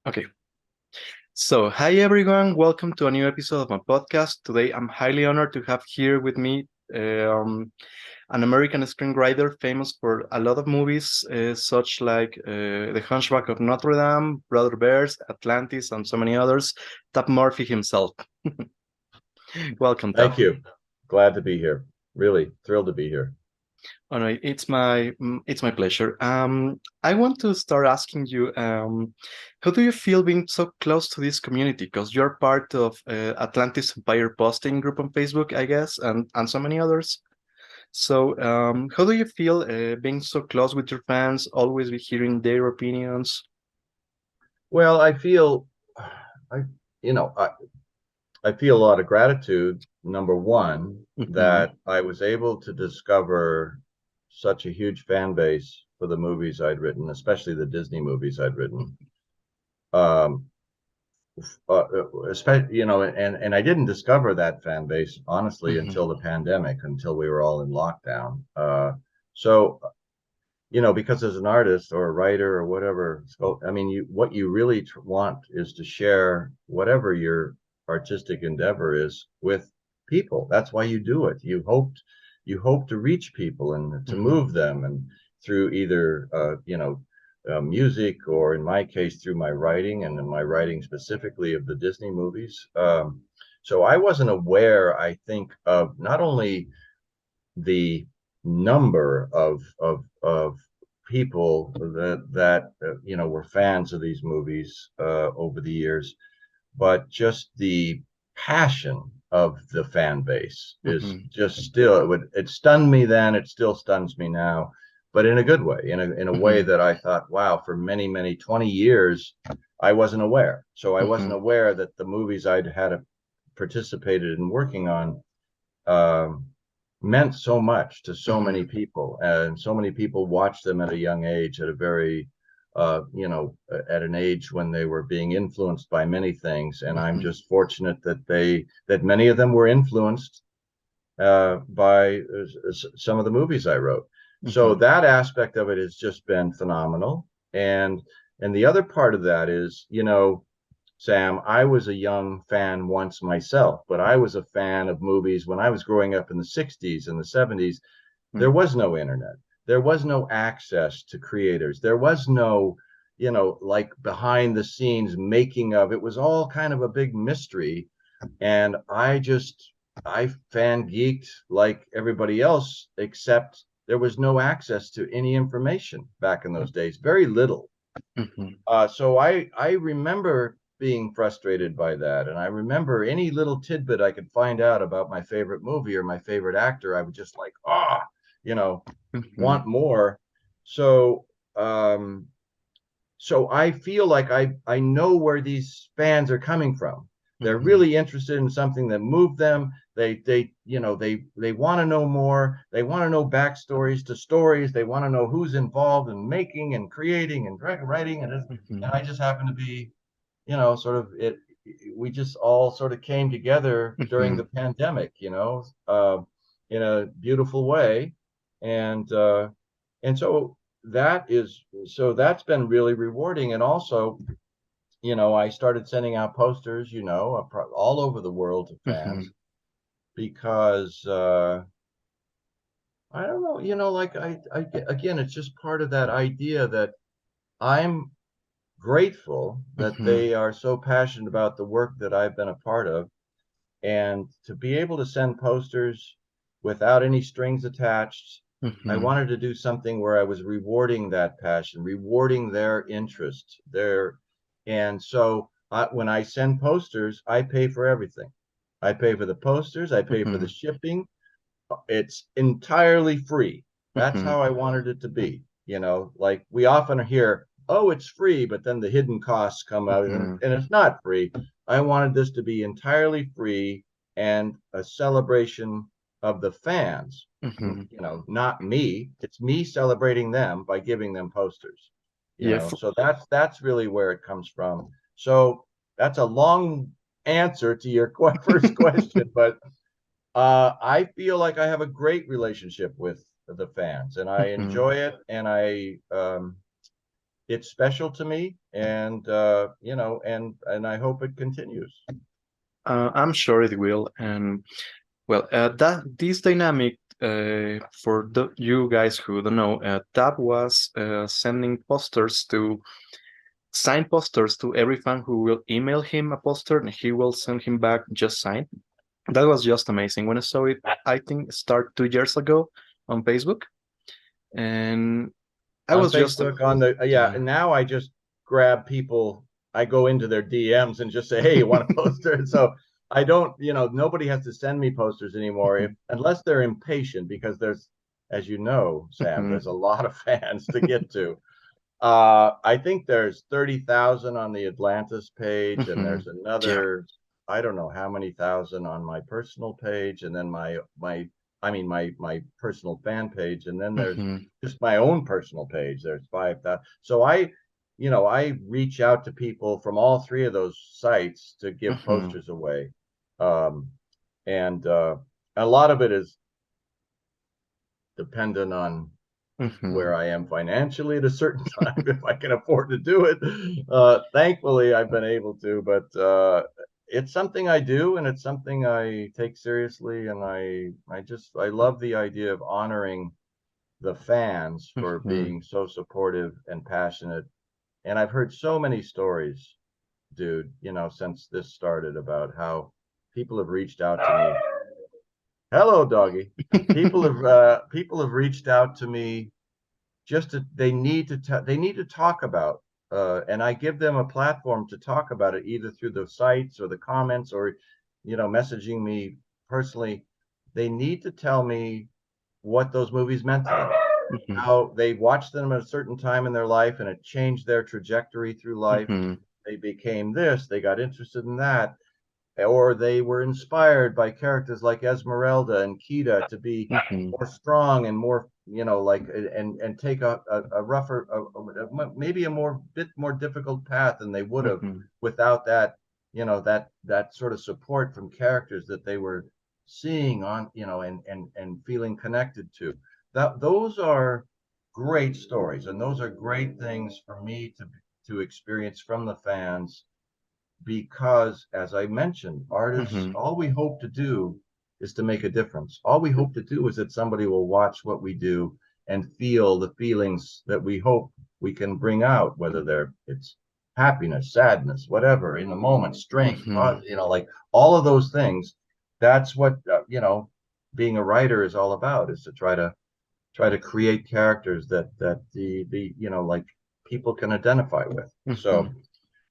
Okay. So, hi everyone. Welcome to a new episode of my podcast. Today, I'm highly honored to have here with me an American screenwriter famous for a lot of movies, such like The Hunchback of Notre Dame, Brother Bears, Atlantis, and so many others. Tab Murphy himself. Welcome, Tab. Thank you. Glad to be here. Really thrilled to be here. All right, it's my pleasure. I want to start asking you, how do you feel being so close to this community? Because you're part of Atlantis Empire posting group on Facebook, I guess, and so many others. So, how do you feel being so close with your fans, always be hearing their opinions? Well, I feel, I, you know, I feel a lot of gratitude. Number one, Hmm. that I was able to discover such a huge fan base for the movies I'd written, especially the Disney movies I'd written. Um, Especially, and I didn't discover that fan base honestly until the Hmm. pandemic, until we were all in lockdown. So because as an artist or a writer or whatever, so I mean, what you really want is to share whatever your artistic endeavor is with people. That's why you do it. You hope to reach people and to Hmm. move them, and through either music, or in my case through my writing, and in my writing specifically of the Disney movies. So I wasn't aware, I think, of not only the number of people that were fans of these movies over the years, but just the passion of the fan base is Hmm. just still, it stunned me then, it still stuns me now, but in a good way, in a way Hmm. that I thought, wow, for many, many 20 years I wasn't aware. So I wasn't Hmm. aware that the movies I'd had participated in working on um, meant so much to so many Hmm. people, and so many people watched them at a young age, at a very, at an age when they were being influenced by many things. And I'm Hmm. just fortunate that many of them were influenced by some of the movies I wrote. So Hmm. that aspect of it has just been phenomenal. And the other part of that is, Sam, I was a young fan once myself, but I was a fan of movies when I was growing up in the 60s and the 70s. There was no internet. There was no access to creators. There was no, like behind the scenes making of. It was all kind of a big mystery. And I fan geeked like everybody else, except there was no access to any information back in those days, very little. Hmm. So I remember being frustrated by that, and I remember any little tidbit I could find out about my favorite movie or my favorite actor, I would just like, you know, Hmm. want more. So um, so I feel like I know where these fans are coming from. They're Hmm. really interested in something that moved them. They want to know more. They want to know backstories to stories. They want to know who's involved in making and creating and writing. And I just happen to be, sort of it. We just all sort of came together during the Hmm. pandemic, in a beautiful way. And uh, and so that's been really rewarding. And also, I started sending out posters, all over the world to Hmm. fans, because I don't know, like again, it's just part of that idea that I'm grateful that Hmm. they are so passionate about the work that I've been a part of, and to be able to send posters without any strings attached. I Hmm. wanted to do something where I was rewarding that passion, rewarding their interest, and so when I send posters, I pay for everything. I pay for the posters, I pay for the Hmm. shipping. It's entirely free. That's Hmm. how I wanted it to be. Like we often hear, oh, it's free, but then the hidden costs come out, and, Hmm. and it's not free. I wanted this to be entirely free and a celebration of the fans. Hmm. Not me. It's me celebrating them by giving them posters. Yeah. So that's really where it comes from. So that's a long answer to your first question, but I feel like I have a great relationship with the fans, and I Mhm. enjoy it. And it's special to me, and and I hope it continues. I'm sure it will. And well, that this dynamic, for you guys who don't know, Tab was sending posters to sign posters to every fan who will email him a poster, and he will send him back just signed. That was just amazing. When I saw it, I think start 2 years ago on Facebook, and I On was just Facebook, on the yeah, yeah. and now I just grab people. I go into their DMs and just say, "Hey, you want a poster?" And so I don't, nobody has to send me posters anymore, if unless they're impatient, because there's, as you know, Sam, there's a lot of fans to get to. I think there's 30,000 on the Atlantis page, and there's Yeah. another, I don't know how many thousand on my personal page, and then my personal fan page, and then there's just my own personal page. There's 5,000. So I reach out to people from all three of those sites to give posters away, um, and a lot of it is dependent on where I am financially at a certain time, if I can afford to do it. Thankfully, I've been able to, but it's something I do, and it's something I take seriously, and I love the idea of honoring the fans for being so supportive and passionate. And I've heard so many stories, dude, since this started, about how people have reached out to me. Hello, doggy. People have reached out to me, just they need to talk about, and I give them a platform to talk about it, either through the sites or the comments, or messaging me personally. They need to tell me what those movies meant to them, how they watched them at a certain time in their life and it changed their trajectory through life. They became this, they got interested in that, or they were inspired by characters like Esmeralda and Kita to be more strong and more, like, and take a rougher, maybe a bit more difficult path than they would have without that, that sort of support from characters that they were seeing on, and feeling connected to. Those are great stories, and those are great things for me to experience from the fans, because, as I mentioned, artists, all we hope to do is to make a difference. All we hope to do is that somebody will watch what we do and feel the feelings that we hope we can bring out, whether it's happiness, sadness, whatever, in the moment, strength, like all of those things. That's what, being a writer is all about, is to try to create characters that the like people can identify with.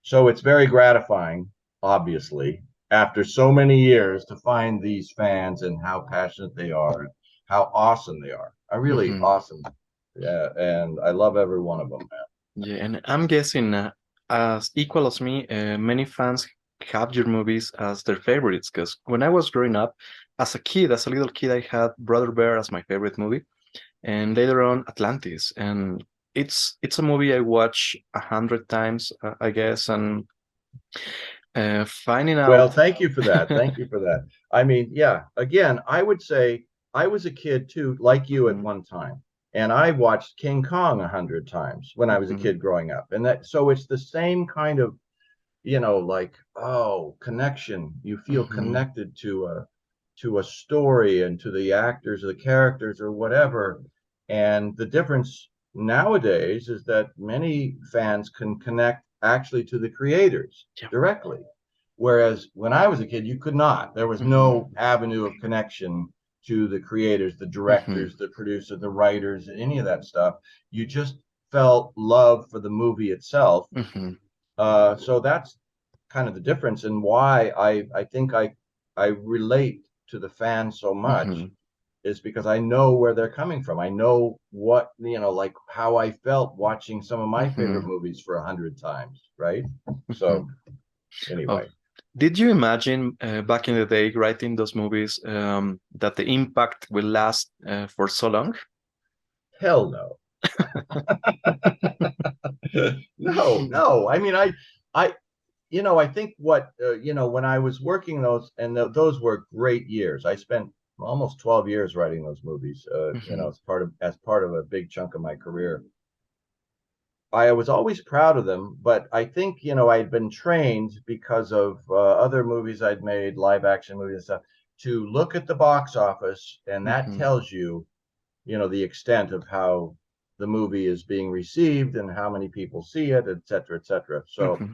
So it's very gratifying, obviously, after so many years, to find these fans and how passionate they are, how awesome they are. Are really awesome. Yeah, and I love every one of them, man. Yeah, and I'm guessing, as equal as me, many fans have your movies as their favorites. Because when I was growing up, as a kid, as a little kid, I had Brother Bear as my favorite movie, and later on Atlantis. And it's a movie I watch 100 times, I guess, and finding Well, out. thank you for that. Thank you for that. I mean, yeah, again, I would say I was a kid too, like you at one time. And I watched King Kong 100 times when I was a kid growing up. And so it's the same kind of, like, oh, connection. You feel connected to a story and to the actors or the characters or whatever. And the difference nowadays is that many fans can connect actually to the creators Yeah. directly. Whereas when I was a kid, you could not. There was no avenue of connection to the creators, the directors, the producer, the writers, any of that stuff. You just felt love for the movie itself. So that's kind of the difference, and why I think I relate to the fans so much, is because I know where they're coming from. I know what, like how I felt watching some of my favorite movies for 100 times, right? So Oh, anyway, did you imagine, back in the day, writing those movies, that the impact will last for so long? hell no. No. I mean, I think what, when I was working those, and those were great years. I spent almost 12 years writing those movies, as part of a big chunk of my career. I was always proud of them, but I think, I'd been trained because of other movies I'd made, live action movies and stuff, to look at the box office, and that Hmm. tells you, the extent of how the movie is being received and how many people see it, et cetera, et cetera. So Hmm.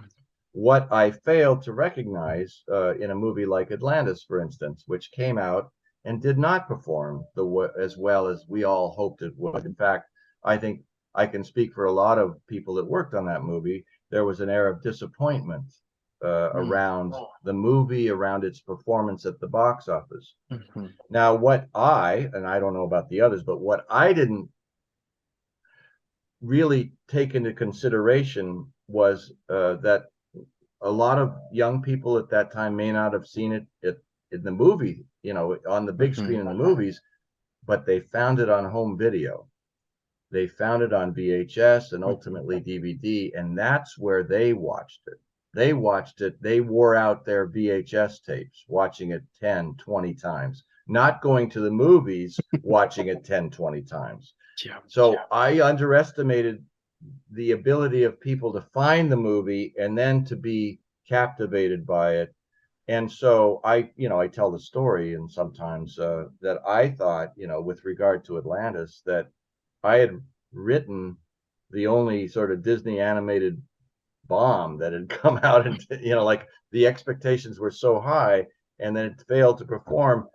what I failed to recognize in a movie like Atlantis, for instance, which came out and did not perform as well as we all hoped it would. In fact, I think I can speak for a lot of people that worked on that movie. There was an air of disappointment around the movie, around its performance at the box office. Hmm. Now, and I don't know about the others, but what I didn't really take into consideration was that a lot of young people at that time may not have seen it in the movie, on the big Hmm. screen in the movies, but they found it on home video. They found it on VHS and Hmm. ultimately DVD, and that's where they watched it. They watched it, they wore out their VHS tapes, watching it 10, 20 times, not going to the movies, watching it 10, 20 times. Yeah. So I underestimated the ability of people to find the movie and then to be captivated by it. And so I tell the story, and sometimes that I thought, with regard to Atlantis, that I had written the only sort of Disney animated bomb that had come out, and like the expectations were so high, and then it failed to perform.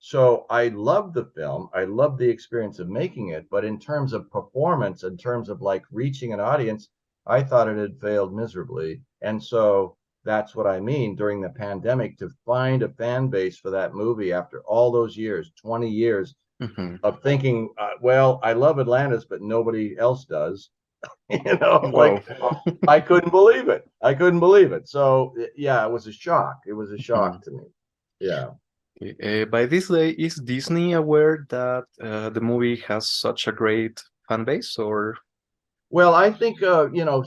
So I loved the film. I loved the experience of making it. But in terms of performance, in terms of like reaching an audience, I thought it had failed miserably. And so that's what I mean during the pandemic, to find a fan base for that movie after all those years, 20 years Hmm. of thinking, well, I love Atlantis, but nobody else does. Wow. Like I couldn't believe it. I couldn't believe it. So yeah, it was a shock. It was a Mhm. shock to me. Yeah. Okay. By this day, is Disney aware that the movie has such a great fan base, or? Well, I think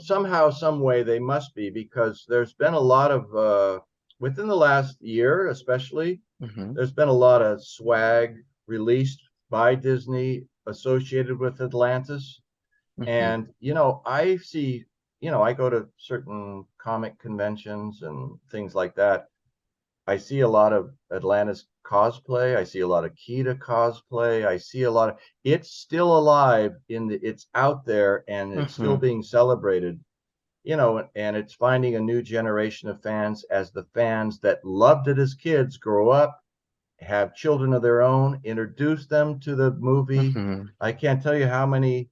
somehow, some way they must be, because there's been a lot of within the last year, especially, Hmm. there's been a lot of swag released by Disney associated with Atlantis. Hmm. And I see, I go to certain comic conventions and things like that. I see a lot of Atlantis cosplay. I see a lot of Kita cosplay. I see a lot of it's still alive it's out there and it's still Hmm. being celebrated, and it's finding a new generation of fans as the fans that loved it as kids grow up, have children of their own, introduce them to the movie. Hmm. I can't tell you how many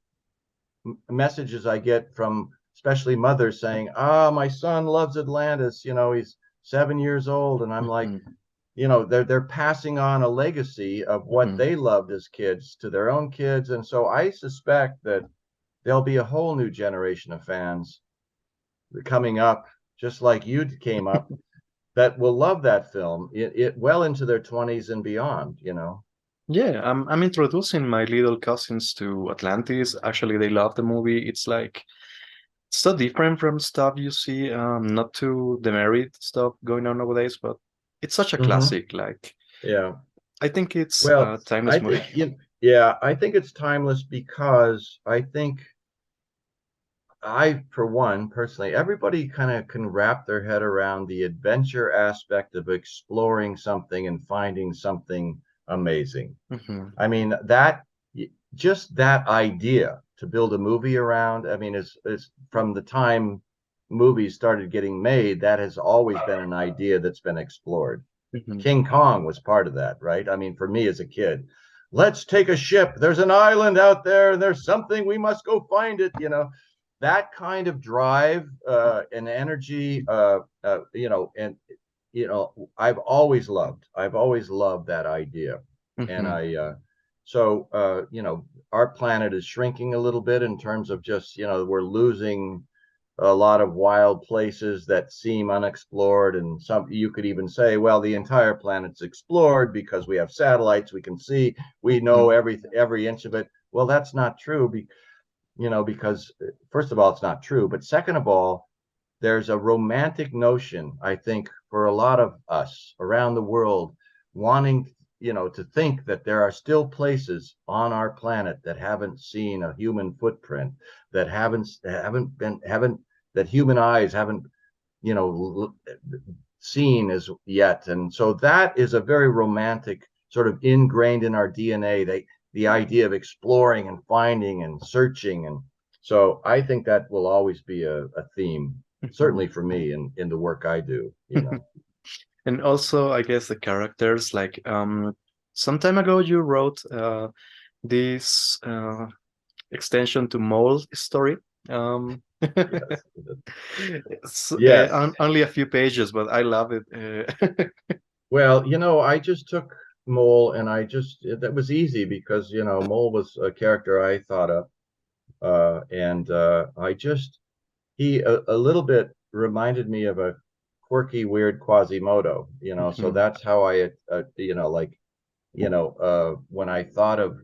messages I get from especially mothers saying, my son loves Atlantis. He's 7 years old. And I'm like, Hmm. they're passing on a legacy of what Hmm. they loved as kids to their own kids. And so I suspect that there'll be a whole new generation of fans coming up, just like you came up, that will love that film it well into their 20s and beyond. Yeah, I'm introducing my little cousins to Atlantis. Actually, they love the movie. It's like so different from stuff you see, not to demerit stuff going on nowadays, but it's such a Hmm. classic. Like, Yeah. I think it's Well, a timeless movie. yeah, I think it's timeless because I think for one, personally, everybody kind of can wrap their head around the adventure aspect of exploring something and finding something amazing. Hmm. I mean, just that idea to build a movie around, I mean, is from the time movies started getting made, that has always been an idea that's been explored. Hmm. King Kong was part of that, right? I mean, for me as a kid, let's take a ship. There's an island out there, and there's something. We must go find it. That kind of drive and energy. And I've always loved that idea, and Hmm. our planet is shrinking a little bit in terms of just we're losing a lot of wild places that seem unexplored, and some you could even say, well, the entire planet's explored because we have satellites, we can see, we know Hmm. every inch of it. Well, that's not true, because first of all, it's not true, but second of all, there's a romantic notion, I think, for a lot of us around the world, wanting to think that there are still places on our planet that haven't seen a human footprint, that haven't that human eyes haven't, you know, seen as yet. And so that is a very romantic, sort of ingrained in our DNA, the idea of exploring and finding and searching. And so I think that will always be a theme, certainly for me in the work I do. And also, I guess the characters, like some time ago, you wrote this extension to Mole's story. Yes. It's Yes. only a few pages, but I love it. Well, I just took Mole, and that was easy because, Mole was a character I thought of. And he a little bit reminded me of a quirky, weird Quasimodo. So Mhm, that's how I, when I thought of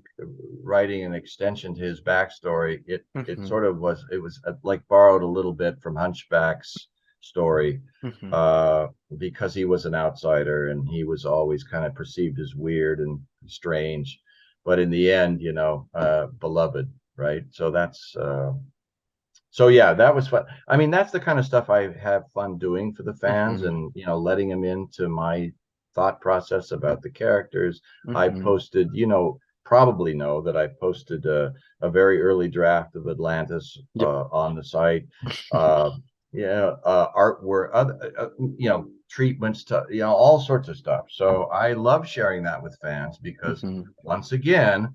writing an extension to his backstory, it mhm, sort of was like borrowed a little bit from Hunchback's story, mhm. uh, because he was an outsider and he was always kind of perceived as weird and strange, but in the end, beloved, right? So yeah, that was fun. I mean, that's the kind of stuff I have fun doing for the fans, Mhm, and letting them into my thought process about the characters. I mhm. posted, probably know that I posted a very early draft of Atlantis Yep. on the site. Uh, yeah, artwork, other, treatments to, all sorts of stuff. So I love sharing that with fans because, Mhm, once again,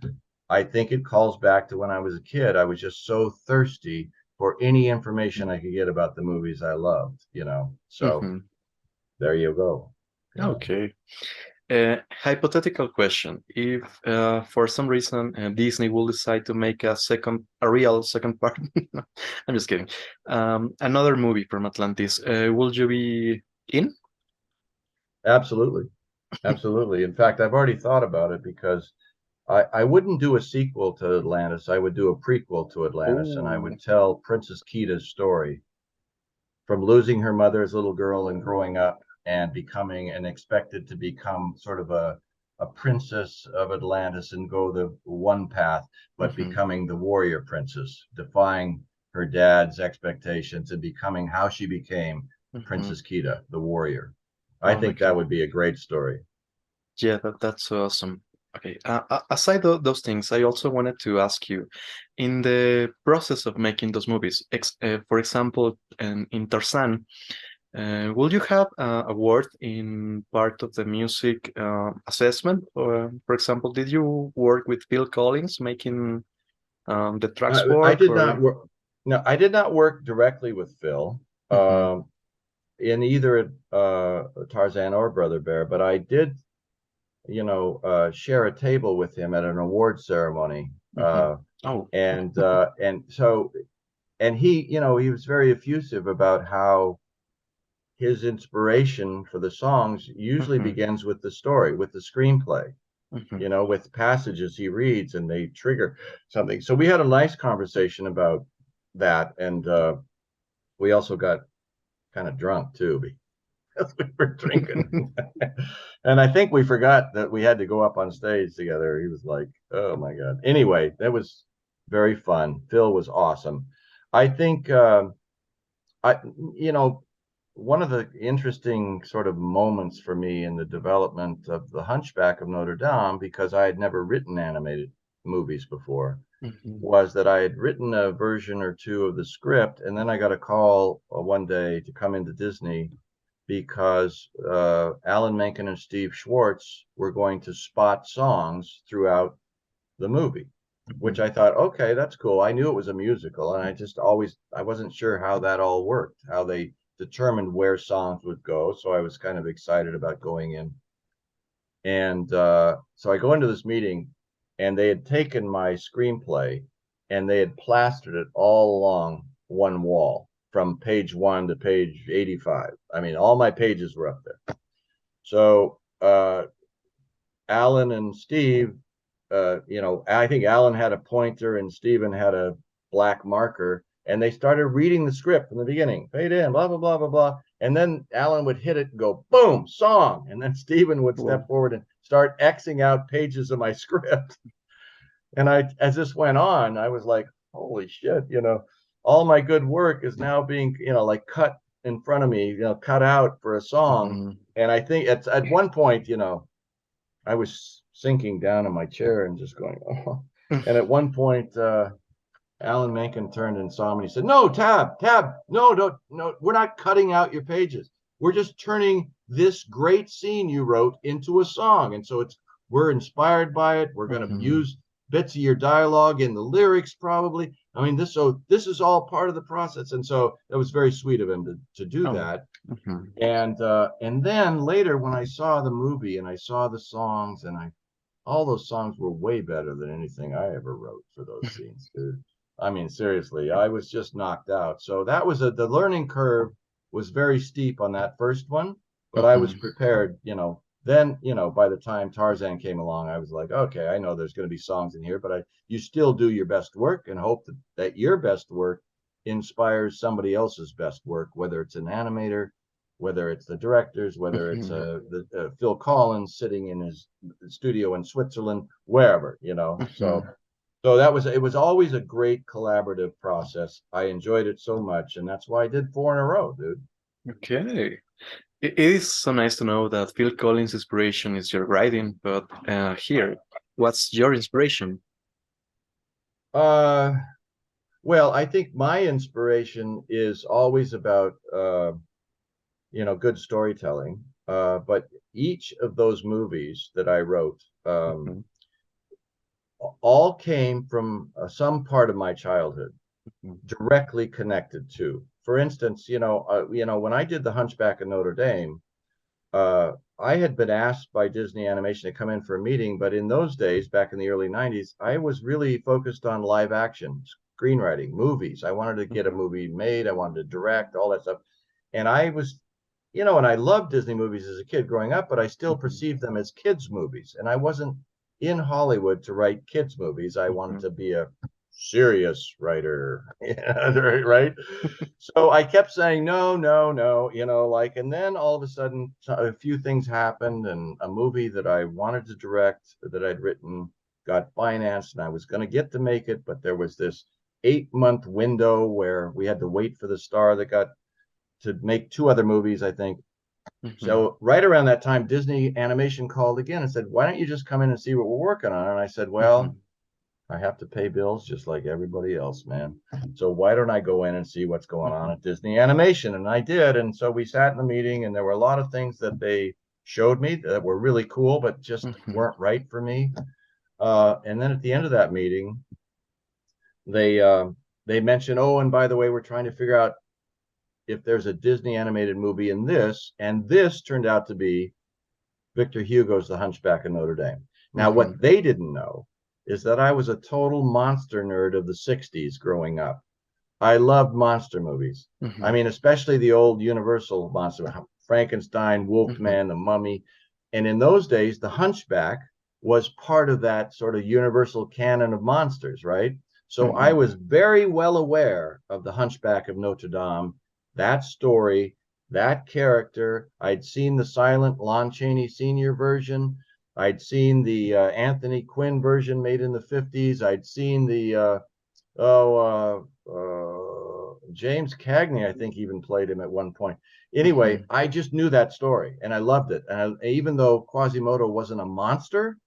I think it calls back to when I was a kid. I was just so thirsty for any information I could get about the movies I loved. So mhm. there you go. Okay. Hypothetical question. If for some reason Disney will decide to make a real second part, I'm just kidding. Another movie from Atlantis, will you be in? Absolutely. Absolutely. In fact, I've already thought about it because I wouldn't do a sequel to Atlantis. I would do a prequel to Atlantis, and I Oh. would tell Princess Kita's story from losing her mother as a little girl and growing up and becoming and expected to become sort of a princess of Atlantis and go the one path, but Mhm, becoming the warrior princess, defying her dad's expectations and becoming how she became mhm. Princess Kita, the warrior. I Oh my think that God. would be a great story. Yeah, that's awesome. Okay. Aside those things, I also wanted to ask you, in the process of making those movies, for example, in Tarzan, will you have a word in part of the music assessment? Or, for example, did you work with Phil Collins making the tracks I work? did not Or work. No, I did not work directly with Phil. Mhm, In either Tarzan or Brother Bear, but I did, share a table with him at an award ceremony. mhm. Oh. And he was very effusive about how his inspiration for the songs usually Mhm, begins with the story, with the screenplay, mhm. with passages he reads and they trigger something. So we had a nice conversation about that. And we also got kind of drunk too because we were drinking. And I think we forgot that we had to go up on stage together. He was like, oh my God. Anyway, that was very fun. Phil was awesome. I think, I, you know, one of the interesting sort of moments for me in the development of The Hunchback of Notre Dame, because I had never written animated movies before, Mhm, was that I had written a version or two of the script, and then I got a call one day to come into Disney because Alan Menken and Steve Schwartz were going to spot songs throughout the movie, which mhm. I thought, okay, that's cool. I knew it was a musical, and I wasn't sure how that all worked, how they determined where songs would go. So I was kind of excited about going in. And so I go into this meeting, and they had taken my screenplay and they had plastered it all along one wall from page 1 to page 85. I mean, all my pages were up there. So Alan and Steve, I think Alan had a pointer and Stephen had a black marker, and they started reading the script from the beginning, fade in, blah, blah, blah, blah, blah. And then Alan would hit it and go, boom, song. And then Stephen would Well, step forward and start Xing out pages of my script. And as this went on, I was like, holy shit, all my good work is now being, like cut in front of me, cut out for a song. Mhm. And I think at one point, I was sinking down in my chair and just going, oh. And at one point, Alan Menken turned and saw me and he said, no, Tab, no, no, we're not cutting out your pages. We're just turning this great scene you wrote into a song. And so we're inspired by it. We're going to Mhm. use bits of your dialogue in the lyrics, probably. I mean, this is all part of the process. And so it was very sweet of him to do Oh. that. Mhm. And then later when I saw the movie and I saw the songs all those songs were way better than anything I ever wrote for those scenes, dude. I mean, seriously, I was just knocked out. So that was the learning curve was very steep on that first one, but I was Mhm. prepared, Then, by the time Tarzan came along, I was like, okay, I know there's going to be songs in here, but you still do your best work and hope that your best work inspires somebody else's best work, whether it's an animator, whether it's the directors, whether it's Mhm. Phil Collins sitting in his studio in Switzerland, wherever, So, Mhm. it was always a great collaborative process. I enjoyed it so much, and that's why I did 4 in a row, dude. Okay. It is so nice to know that Phil Collins' inspiration is your writing, but here, what's your inspiration? Uh, well, I think my inspiration is always about good storytelling. But each of those movies that I wrote, Mhm. all came from some part of my childhood, Mhm. directly connected to. For instance, when I did the Hunchback of Notre Dame, I had been asked by Disney Animation to come in for a meeting, but in those days, back in the early '90s, I was really focused on live action, screenwriting, movies. I wanted to get a Mhm. movie made. I wanted to direct all that stuff, and I was, and I loved Disney movies as a kid growing up, but I still Mhm. perceived them as kids' movies, and I wasn't in Hollywood to write kids' movies. I wanted Mhm. to be a serious writer, right? So I kept saying no, no, no, and then all of a sudden a few things happened, and a movie that I wanted to direct that I'd written got financed, and I was going to get to make it, but there was this 8-month window where we had to wait for the star that got to make 2 other movies, I think. Mhm. So right around that time, Disney Animation called again and said, "Why don't you just come in and see what we're working on?" And I said, "Well, Mhm. I have to pay bills just like everybody else, man. So why don't I go in and see what's going on Mhm. at Disney Animation?" And I did. And so we sat in the meeting, and there were a lot of things that they showed me that were really cool, but just Mhm. weren't right for me. And then at the end of that meeting, they they mentioned, "Oh, and by the way, we're trying to figure out if there's a Disney animated movie in this." And this turned out to be Victor Hugo's The Hunchback of Notre Dame. Now, what Mhm. they didn't know is that I was a total monster nerd of the '60s growing up. I loved monster movies. I Mhm. mean, especially the old Universal monster, Frankenstein, Mhm. Wolfman, The Mummy. And in those days, The Hunchback was part of that sort of universal canon of monsters, right? So I Mhm. was very well aware of The Hunchback of Notre Dame, that story, that character. I'd seen the silent Lon Chaney Sr. version. I'd seen the Anthony Quinn version made in the '50s. I'd seen the James Cagney, I think, even played him at one point. Anyway, Mhm. I just knew that story and I loved it. And even though Quasimodo wasn't a monster,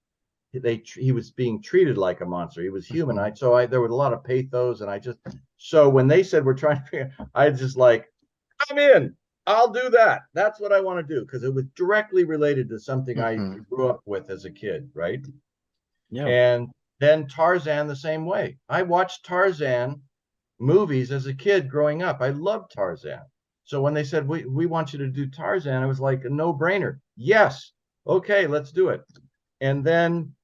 he was being treated like a monster. He was human. Mhm. There was a lot of pathos, and so when they said we're trying to figure, I just like, I'm in. I'll do that. That's what I want to do because it was directly related to something I Mhm. grew up with as a kid, right? Yeah. And then Tarzan the same way. I watched Tarzan movies as a kid growing up. I loved Tarzan. So when they said we want you to do Tarzan, it was like a no-brainer. Yes. Okay, let's do it. And then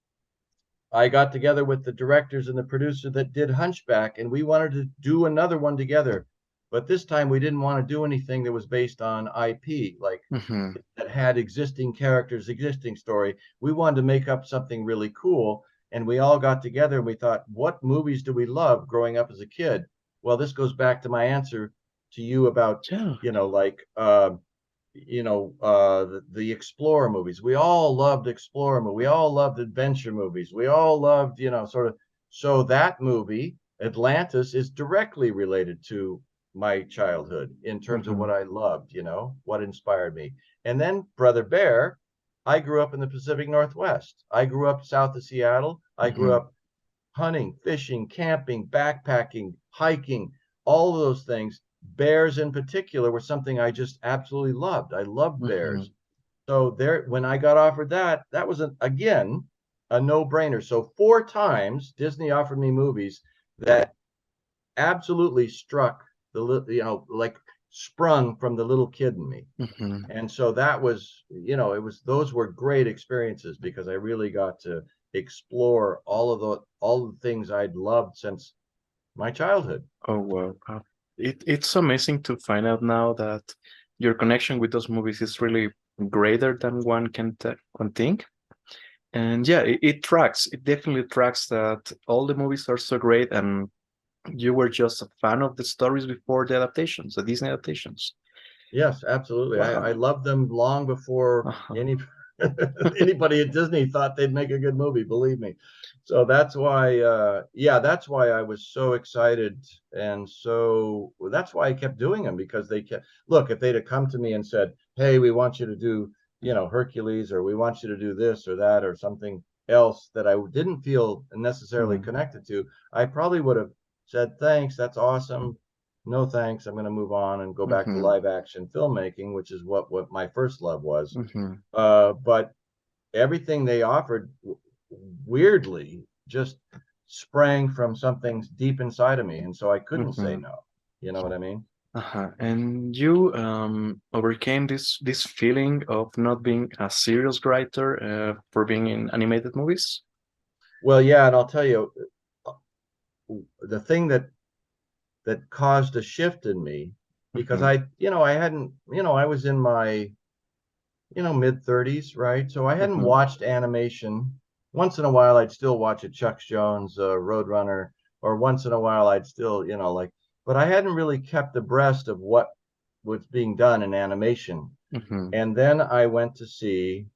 I got together with the directors and the producer that did Hunchback, and we wanted to do another one together. But this time we didn't want to do anything that was based on IP, like Mhm. that had existing characters, existing story. We wanted to make up something really cool. And we all got together and we thought, what movies do we love growing up as a kid? Well, this goes back to my answer to you about, Yeah. like, the Explorer movies. We all loved Explorer movies. We all loved adventure movies. We all loved, sort of. So that movie, Atlantis, is directly related to my childhood in terms of what Hmm. I loved, what inspired me. And then Brother Bear, I grew up in the Pacific Northwest. I grew up south of Seattle. I grew Hmm. up hunting, fishing, camping, backpacking, hiking, all of those things. Bears in particular were something I just absolutely loved. I loved Hmm. bears. So there, when I got offered that, that was again a no-brainer. So four times Disney offered me movies that absolutely struck like sprung from the little kid in me. Hmm. And so that was, it was those were great experiences because I really got to explore all the things I'd loved since my childhood. Oh wow. It's amazing to find out now that your connection with those movies is really greater than one can think. And yeah, it tracks. It definitely tracks that all the movies are so great, and you were just a fan of the stories before the adaptations, the Disney adaptations. Yes, absolutely. I Wow. loved them long before Uh-huh. any anybody at Disney thought they'd make a good movie, believe me. So that's why yeah, that's why I was so excited, and so that's why I kept doing them, because they kept look, if they'd have come to me and said, "Hey, we want you to do, Hercules, or we want you to do this or that or something else that I didn't feel necessarily Mm, connected to," I probably would have said, "Thanks, that's awesome. No thanks. I'm going to move on and go back to mhm, live action filmmaking," which is what my first love was. mhm, But everything they offered, weirdly, just sprang from something deep inside of me, and so I couldn't say mhm. no. You know what I mean? Uh-huh. And you overcame this feeling of not being a serious writer for being in animated movies? Well, yeah, and I'll tell you, the thing that caused a shift in me, because Mhm, I hadn't, I was in my mid 30s, right? So I hadn't mhm, watched animation. Once in a while, I'd still watch a Chuck Jones Roadrunner, or once in a while, I'd still, like, but I hadn't really kept abreast of what was being done in animation. mhm. And then I went to see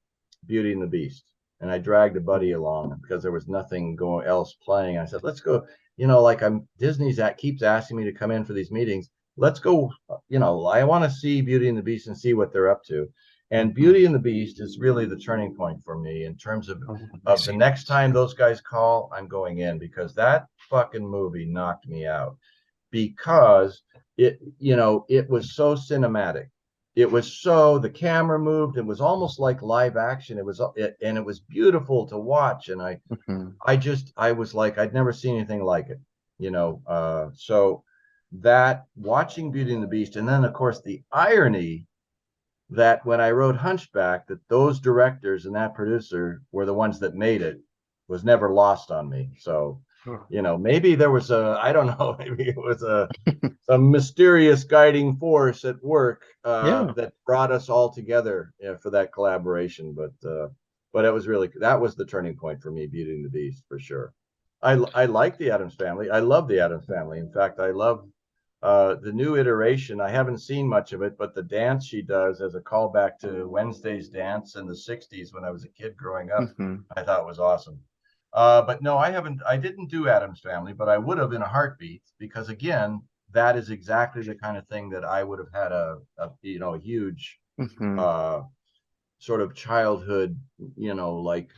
Beauty and the Beast, and I dragged a buddy along because there was nothing going else playing. I said, "Let's go." Like Disney's at keeps asking me to come in for these meetings. Let's go. I want to see Beauty and the Beast and see what they're up to. And Mhm. Beauty and the Beast is really the turning point for me in terms of Oh, I of the see. next time those guys call, I'm going in, because that fucking movie knocked me out, because it was so cinematic. It was so the camera moved. It was almost like live action. And it was beautiful to watch. And Mhm, I was like, I'd never seen anything like it. So that watching Beauty and the Beast, and then of course the irony that when I wrote Hunchback, that those directors and that producer were the ones that made it, was never lost on me. So, sure. maybe there was I don't know, maybe it was some mysterious guiding force at work Yeah. that brought us all together, for that collaboration. But it was really, that was the turning point for me, Beauty and the Beast, for sure. I like the Adams Family. I love the Adams Family. In fact, I love the new iteration. I haven't seen much of it, but the dance she does as a callback to Wednesday's dance in the 60s when I was a kid growing up, Mhm, I thought was awesome. But no, I didn't do Adam's Family, but I would have in a heartbeat, because again, that is exactly the kind of thing that I would have had a huge mhm, uh, sort of childhood, like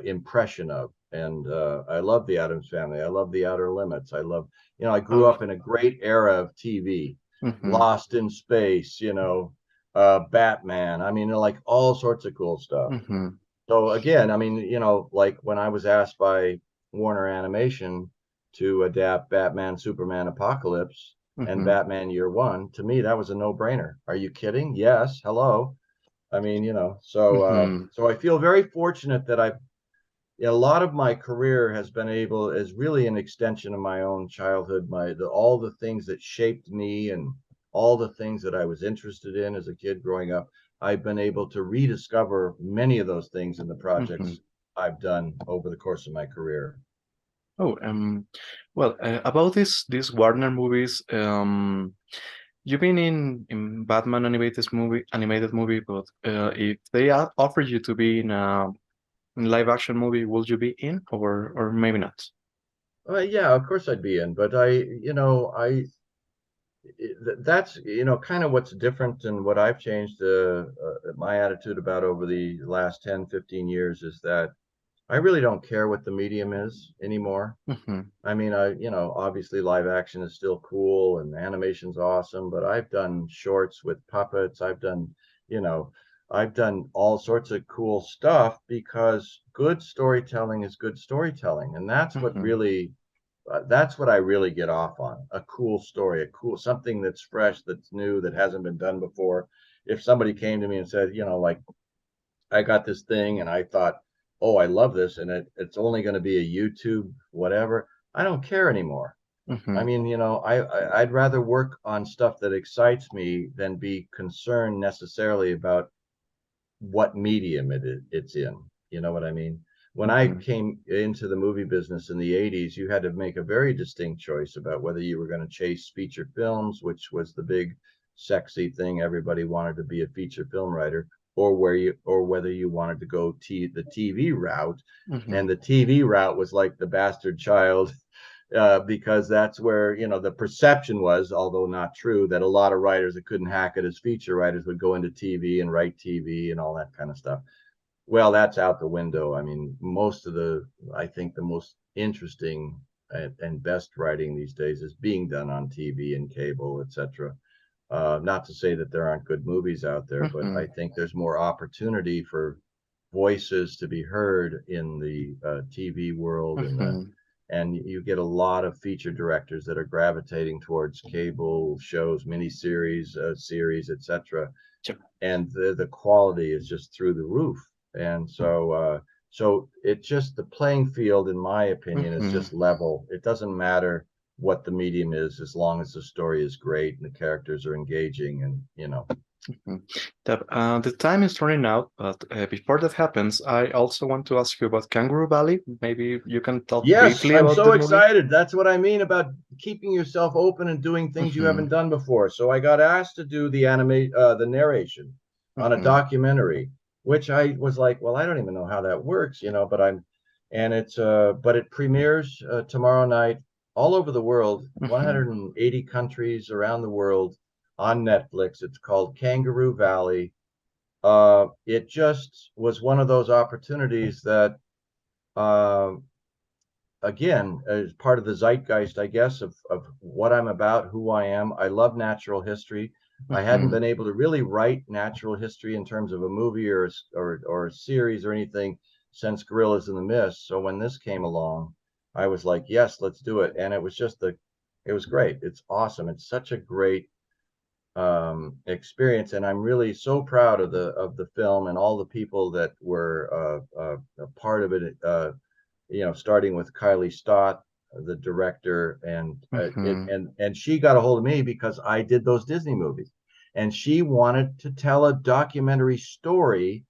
impression of. And I love the Adams Family. I love the Outer Limits. I love, I grew oh, up in a great era of TV, mhm, Lost in Space, Batman. I mean, like all sorts of cool stuff. mhm, So again, I mean, like when I was asked by Warner Animation to adapt Batman, Superman, Apocalypse, and mhm, Batman Year One, to me that was a no-brainer. Are you kidding? Yes. Hello. I mean, mhm, so I feel very fortunate that a lot of my career has been able is really an extension of my own childhood, all the things that shaped me, and all the things that I was interested in as a kid growing up. I've been able to rediscover many of those things in the mhm. projects I've done over the course of my career. Oh, well, about these Warner movies, you've been in Batman animated movie, but if they offer you to be in a live action movie, will you be in, or maybe not? Yeah, of course I'd be in, but that's kind of what's different and what I've changed my attitude about over the last 10, 15 years is that I really don't care what the medium is anymore. Mm-hmm. I mean, obviously live action is still cool and animation's awesome, but I've done shorts with puppets. You know, I've done all sorts of cool stuff because good storytelling is good storytelling. And Mm-hmm. that's what I really get off on. A cool story, something that's fresh, that's new, that hasn't been done before. If somebody came to me and said, like, I got this thing and I thought, oh, I love this, and it's only going to be a YouTube whatever, I don't care anymore. I Mm-hmm. mean, I'd rather work on stuff that excites me than be concerned necessarily about what medium it's in. You know what I mean? When I Mm-hmm. came into the movie business in the 80s, you had to make a very distinct choice about whether you were going to chase feature films, which was the big sexy thing. Everybody wanted to be a feature film writer, or whether you wanted to go the TV route. Mm-hmm. And the TV route was like the bastard child, because that's where the perception was, although not true, that a lot of writers that couldn't hack it as feature writers would go into TV and write TV and all that kind of stuff. Well, that's out the window. I mean, I think the most interesting and best writing these days is being done on TV and cable, etc. Not to say that there aren't good movies out there, but Mm-hmm. I think there's more opportunity for voices to be heard in the TV world, Mm-hmm. and you get a lot of feature directors that are gravitating towards cable shows, miniseries, series, etc. Sure. And the quality is just through the roof. And so it just the playing field, in my opinion, is Mm-hmm. just level. It doesn't matter what the medium is, as long as the story is great and the characters are engaging, and Mhm. The time is running out, but before that happens, I also want to ask you about Kangaroo Valley. Maybe you can talk Yes, briefly I'm about so the movie. excited. That's what I mean about keeping yourself open and doing things you Mm-hmm. haven't done before. So I got asked to do the narration on a Mm-hmm. documentary, which I was like, well, I don't even know how that works, but but it premieres tomorrow night all over the world, Mm-hmm. 180 countries around the world on Netflix. It's called Kangaroo Valley. It just was one of those opportunities that, uh, again, as part of the zeitgeist, I guess, of what I'm about, who I am. I love natural history. I hadn't Mm-hmm. been able to really write natural history in terms of a movie or a series or anything since Gorillas in the Mist. So when this came along, I was like, yes, let's do it. And it was great. It's awesome. It's such a great experience, and I'm really so proud of the film and all the people that were a part of it. Starting with Kylie Stott, the director, Mm-hmm. and she got a hold of me because I did those Disney movies, and she wanted to tell a documentary story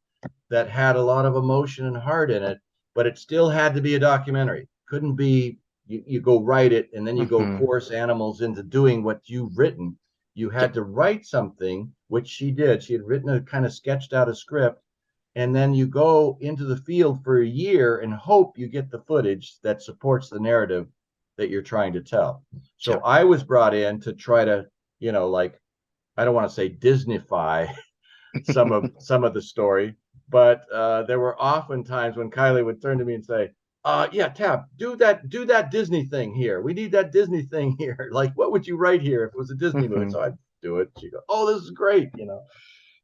that had a lot of emotion and heart in it, but it still had to be a documentary. Couldn't be you go write it and then you go Mm-hmm. coerce animals into doing what you've written. You had Yep. to write something, which she did. She had written a kind of sketched out a script, and then you go into the field for a year and hope you get the footage that supports the narrative that you're trying to tell. So Yep. I was brought in to try to, like, I don't want to say Disneyfy some of the story, but there were often times when Kylie would turn to me and say, yeah, Tab, do that Disney thing here. We need that Disney thing here. Like, what would you write here if it was a Disney movie? Mm-hmm. So I'd do it. She'd go, oh, this is great.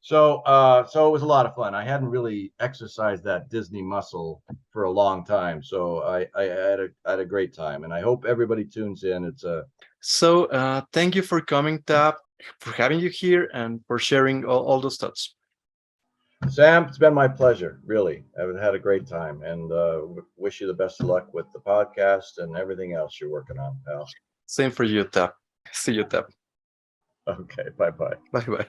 So it was a lot of fun. I hadn't really exercised that Disney muscle for a long time, so I had a great time, and I hope everybody tunes in. So, thank you for coming, Tab, for having you here, and for sharing all those thoughts. Sam, it's been my pleasure. Really, I've had a great time, and wish you the best of luck with the podcast and everything else you're working on, pal. Same for you, Tab. See you, Tab. Okay, bye bye. Bye bye.